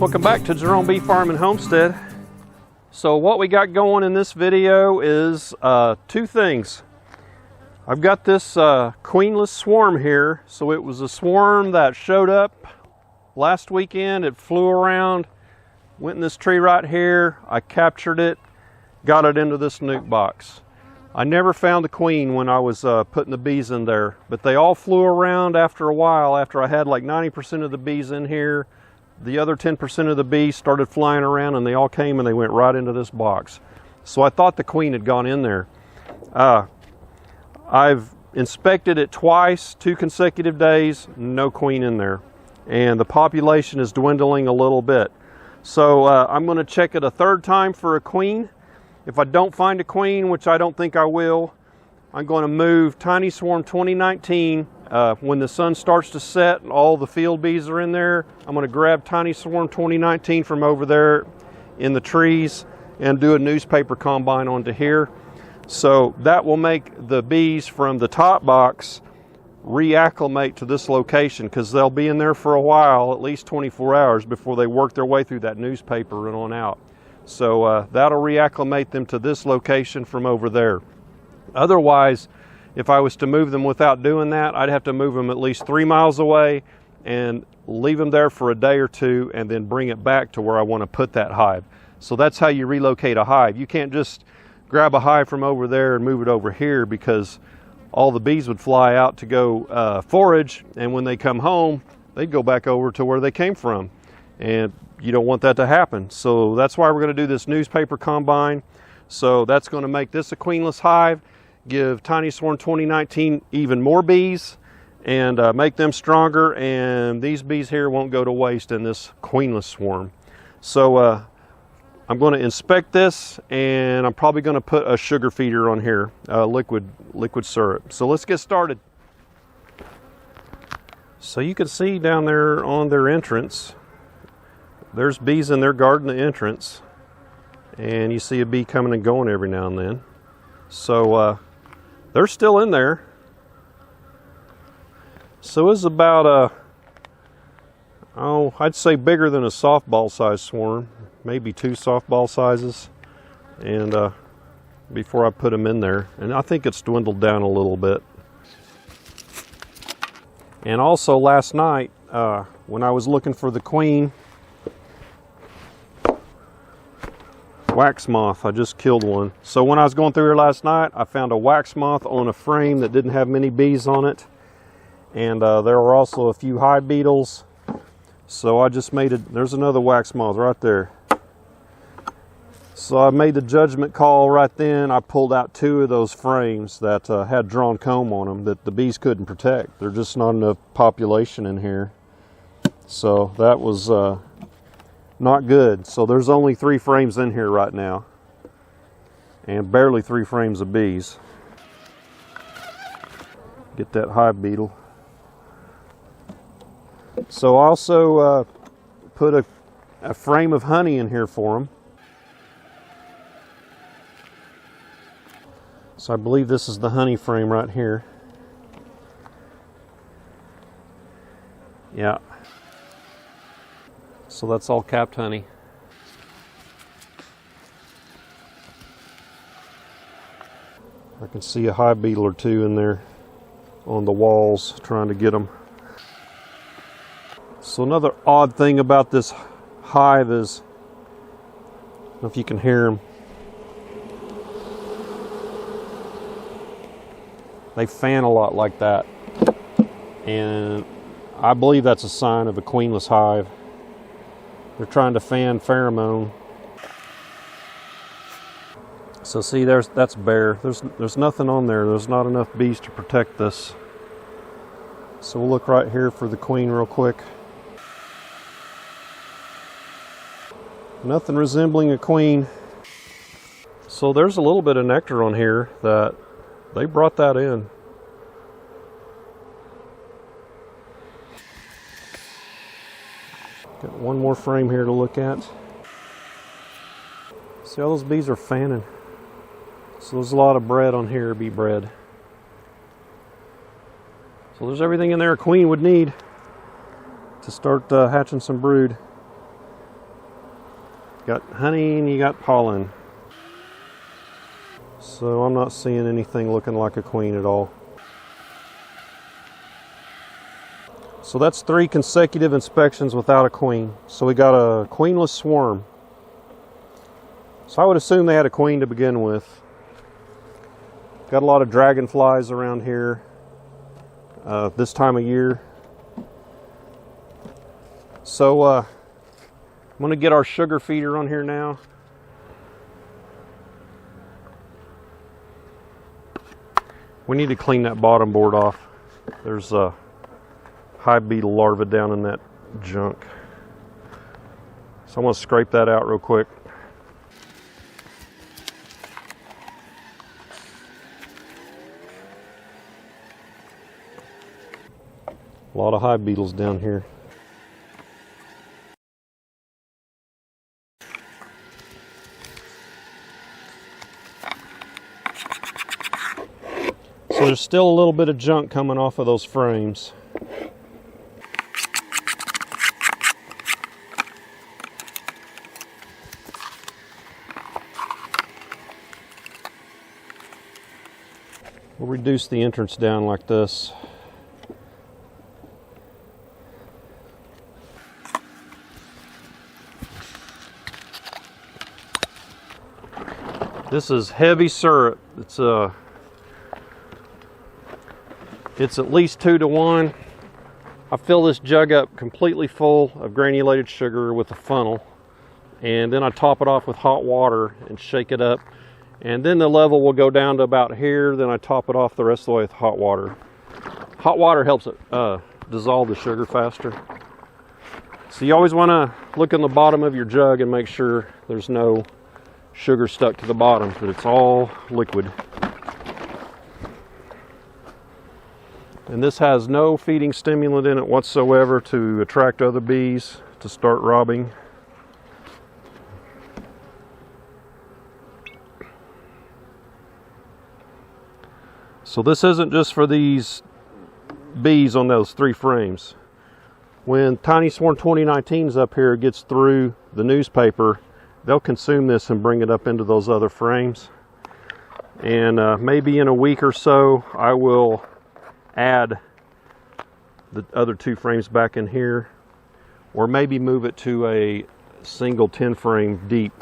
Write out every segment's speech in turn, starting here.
Welcome back to Jerome Bee Farm and Homestead. So what we got going in this video is two things. I've got this queenless swarm here. So it was a swarm that showed up last weekend. It flew around, went in this tree right here. I captured it, got it into this nuke box. I never found the queen when I was putting the bees in there, but they all flew around after a while. After I had like 90% of the bees in here, the other 10% of the bees started flying around, and they all came and they went right into this box. So I thought the queen had gone in there. I've inspected it twice, 2 consecutive days, no queen in there. And the population is dwindling a little bit. So I'm going to check it a third time for a queen. If I don't find a queen, which I don't think I will, I'm going to move Tiny Swarm 2019. When the sun starts to set and all the field bees are in there, I'm going to grab Tiny Swarm 2019 from over there in the trees and do a newspaper combine onto here. So that will make the bees from the top box reacclimate to this location, because they'll be in there for a while, at least 24 hours, before they work their way through that newspaper and on out. So that'll reacclimate them to this location from over there. Otherwise, if I was to move them without doing that, I'd have to move them at least 3 miles away and leave them there for a day or two and then bring it back to where I want to put that hive. So that's how you relocate a hive. You can't just grab a hive from over there and move it over here, because all the bees would fly out to go forage, and when they come home, they'd go back over to where they came from. And you don't want that to happen. So that's why we're going to do this newspaper combine. So that's going to make this a queenless hive, give Tiny Swarm 2019 even more bees, and make them stronger, and these bees here won't go to waste in this queenless swarm. So I'm going to inspect this, and I'm probably going to put a sugar feeder on here, liquid syrup. So let's get started. So you can see down there on their entrance, there's bees in their garden entrance, and you see a bee coming and going every now and then. So they're still in there. So it's about I'd say bigger than a softball size swarm, maybe 2 softball sizes, and before I put them in there. And I think it's dwindled down a little bit. And also last night, when I was looking for the queen, wax moth, I just killed one. So when I was going through here last night, I found a wax moth on a frame that didn't have many bees on it, and there were also a few hive beetles. So I just made it. There's another wax moth right there. So I made the judgment call right then. I pulled out 2 of those frames that had drawn comb on them that the bees couldn't protect. There's just not enough population in here. So that was not good. So there's only 3 frames in here right now, and barely 3 frames of bees. Get that hive beetle. So I also put a frame of honey in here for them. So I believe this is the honey frame right here. Yeah. So that's all capped honey. I can see a hive beetle or 2 in there on the walls trying to get them. So another odd thing about this hive is, I don't know if you can hear them, they fan a lot like that. And I believe that's a sign of a queenless hive. They're trying to fan pheromone. So see, that's bare. There's nothing on there. There's not enough bees to protect this. So we'll look right here for the queen real quick. Nothing resembling a queen. So there's a little bit of nectar on here that they brought that in. Got one more frame here to look at. See, all those bees are fanning. So there's a lot of bread on here, bee bread. So there's everything in there a queen would need to start hatching some brood. Got honey and you got pollen. So I'm not seeing anything looking like a queen at all. So that's 3 consecutive inspections without a queen. So we got a queenless swarm. So I would assume they had a queen to begin with. Got a lot of dragonflies around here this time of year. So I'm going to get our sugar feeder on here now. We need to clean that bottom board off. There's a hive beetle larva down in that junk. So I'm going to scrape that out real quick. A lot of hive beetles down here. So there's still a little bit of junk coming off of those frames. We'll reduce the entrance down like this. This is heavy syrup. It's at least 2 to 1. I fill this jug up completely full of granulated sugar with a funnel, and then I top it off with hot water and shake it up, and then the level will go down to about here. Then I top it off the rest of the way with hot water. Hot water helps it dissolve the sugar faster. So you always want to look in the bottom of your jug and make sure there's no sugar stuck to the bottom, but it's all liquid. And this has no feeding stimulant in it whatsoever to attract other bees to start robbing. So this isn't just for these bees on those 3 frames. When Tiny Swarm 2019's up here gets through the newspaper, they'll consume this and bring it up into those other frames. And maybe in a week or so, I will add the other 2 frames back in here, or maybe move it to a single 10 frame deep.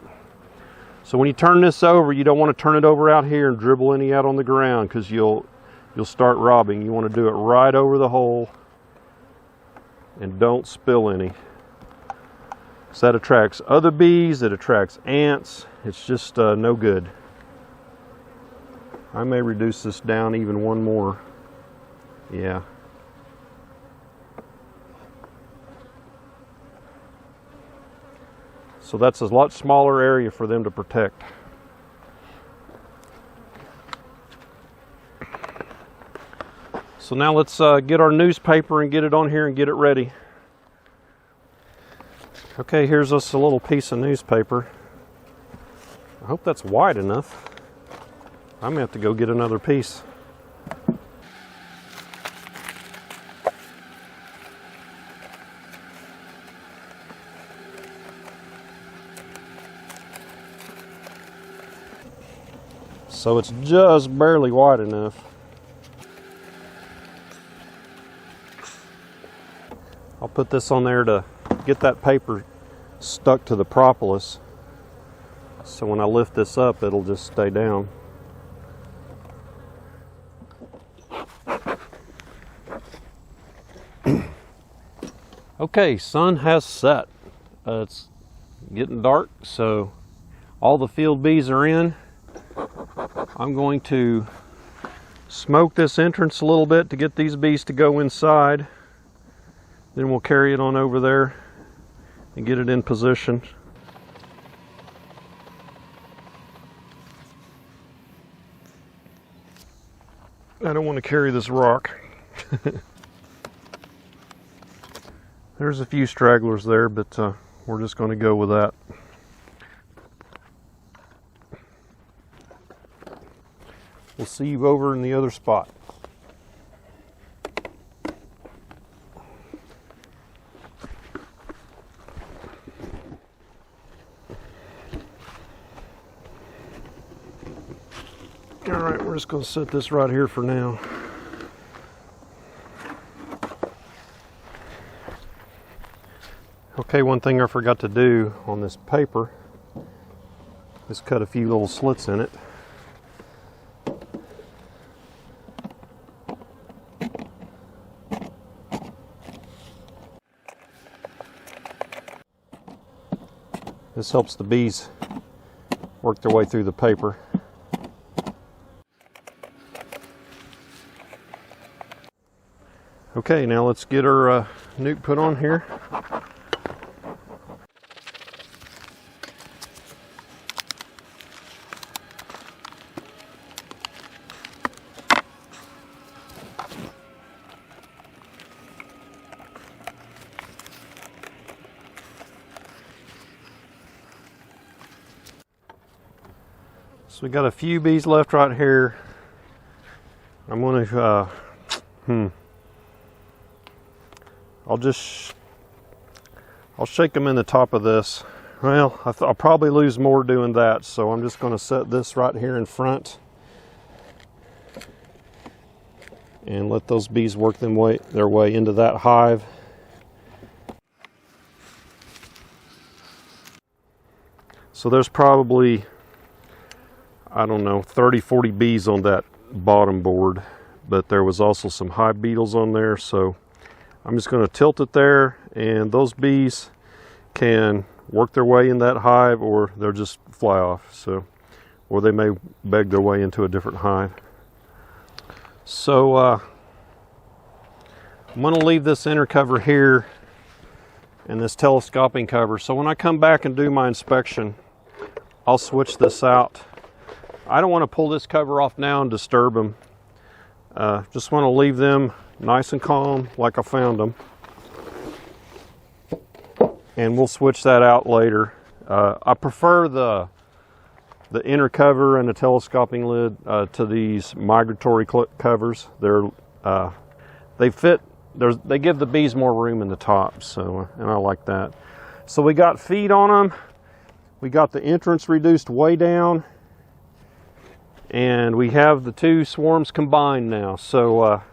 So when you turn this over, you don't want to turn it over out here and dribble any out on the ground, because you'll start robbing. You want to do it right over the hole and don't spill any. So that attracts other bees, it attracts ants. It's just no good. I may reduce this down even 1 more. Yeah. So that's a lot smaller area for them to protect. So now let's get our newspaper and get it on here and get it ready. Okay, here's us a little piece of newspaper. I hope that's wide enough. I'm gonna have to go get another piece. So it's just barely wide enough. I'll put this on there to get that paper stuck to the propolis. So when I lift this up, it'll just stay down. Okay, sun has set. It's getting dark, so all the field bees are in. I'm going to smoke this entrance a little bit to get these bees to go inside. Then we'll carry it on over there and get it in position. I don't want to carry this rock. There's a few stragglers there, but we're just going to go with that. We'll see you over in the other spot. just going to set this right here for now. Okay, one thing I forgot to do on this paper is cut a few little slits in it. This helps the bees work their way through the paper. Okay, now let's get our nuke put on here. So we got a few bees left right here. I'm going to, I'll shake them in the top of this. Well, I'll probably lose more doing that, so I'm just going to set this right here in front and let those bees work their way into that hive. So there's probably, I don't know, 30-40 bees on that bottom board, but there was also some hive beetles on there, so I'm just going to tilt it there, and those bees can work their way in that hive, or they'll just fly off. So, or they may beg their way into a different hive. So I'm going to leave this inner cover here and this telescoping cover. So when I come back and do my inspection, I'll switch this out. I don't want to pull this cover off now and disturb them. Just want to leave them nice and calm like I found them. And we'll switch that out later. I prefer the inner cover and the telescoping lid to these migratory covers. They fit. They give the bees more room in the top, so and I like that. So we got feed on them. We got the entrance reduced way down. And we have the two swarms combined now. So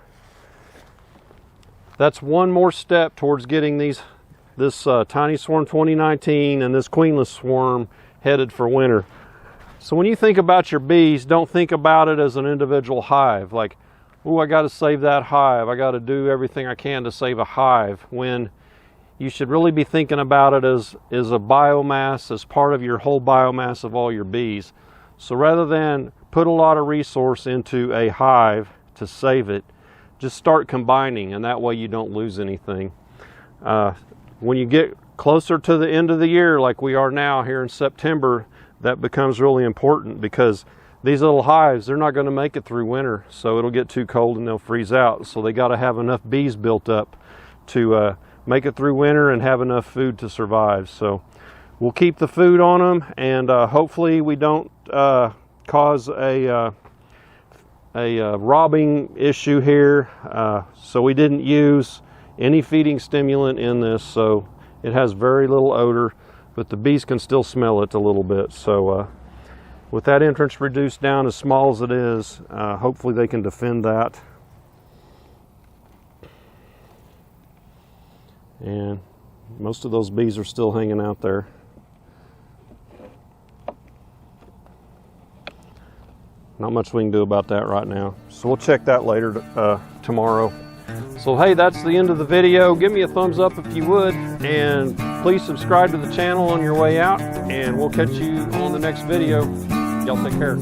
that's one more step towards getting this tiny swarm 2019 and this queenless swarm headed for winter. So when you think about your bees, don't think about it as an individual hive. Like, oh, I got to save that hive. I got to do everything I can to save a hive. When you should really be thinking about it as a biomass, as part of your whole biomass of all your bees. So rather than put a lot of resource into a hive to save it, just start combining, and that way you don't lose anything. When you get closer to the end of the year, like we are now here in September, that becomes really important, because these little hives, they're not going to make it through winter, so it'll get too cold and they'll freeze out. So they got to have enough bees built up to make it through winter and have enough food to survive. So we'll keep the food on them, and hopefully we don't cause a robbing issue here. So we didn't use any feeding stimulant in this, so it has very little odor, but the bees can still smell it a little bit. So with that entrance reduced down as small as it is, hopefully they can defend that. And most of those bees are still hanging out there. Not much we can do about that right now. So we'll check that later tomorrow. So hey, that's the end of the video. Give me a thumbs up if you would, and please subscribe to the channel on your way out, and we'll catch you on the next video. Y'all take care.